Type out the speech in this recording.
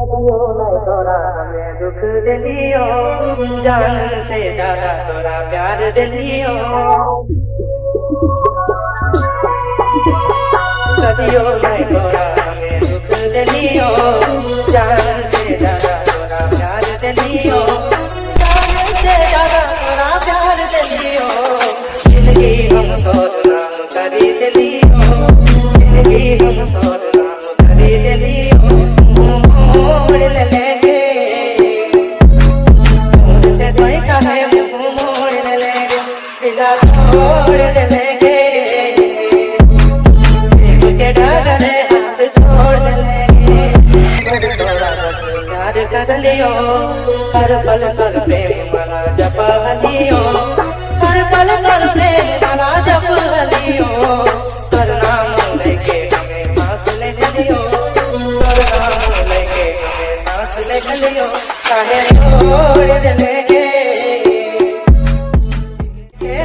तोरा हमें दुख दिलियो, जान से ज्यादा तोरा प्यार दिलियो। सदियों में तोरा हमें दुख दिलियो, जान से ज्यादा तोरा प्यार दिलियो, जान से ज्यादा तोरा प्यार दिलियो। जिंदगी हम तोर नाम करी दिलियो, जिंदगी हम तोर नाम करी दिलियो। मोड़ लेंगे से कोई कहे मोड़ लेंगे, दिला तोड़ देंगे, के डरे हाथ छोड़ देंगे। थोड़ा प्यार कर लियो, हर पल कर प्रेम वाला जप लियो, हर पल कर प्रेम वाला जप लियो। कर नाम लेके हमें सांस ले लियो, कर नाम लेके हमें सांस ले लियो। काहे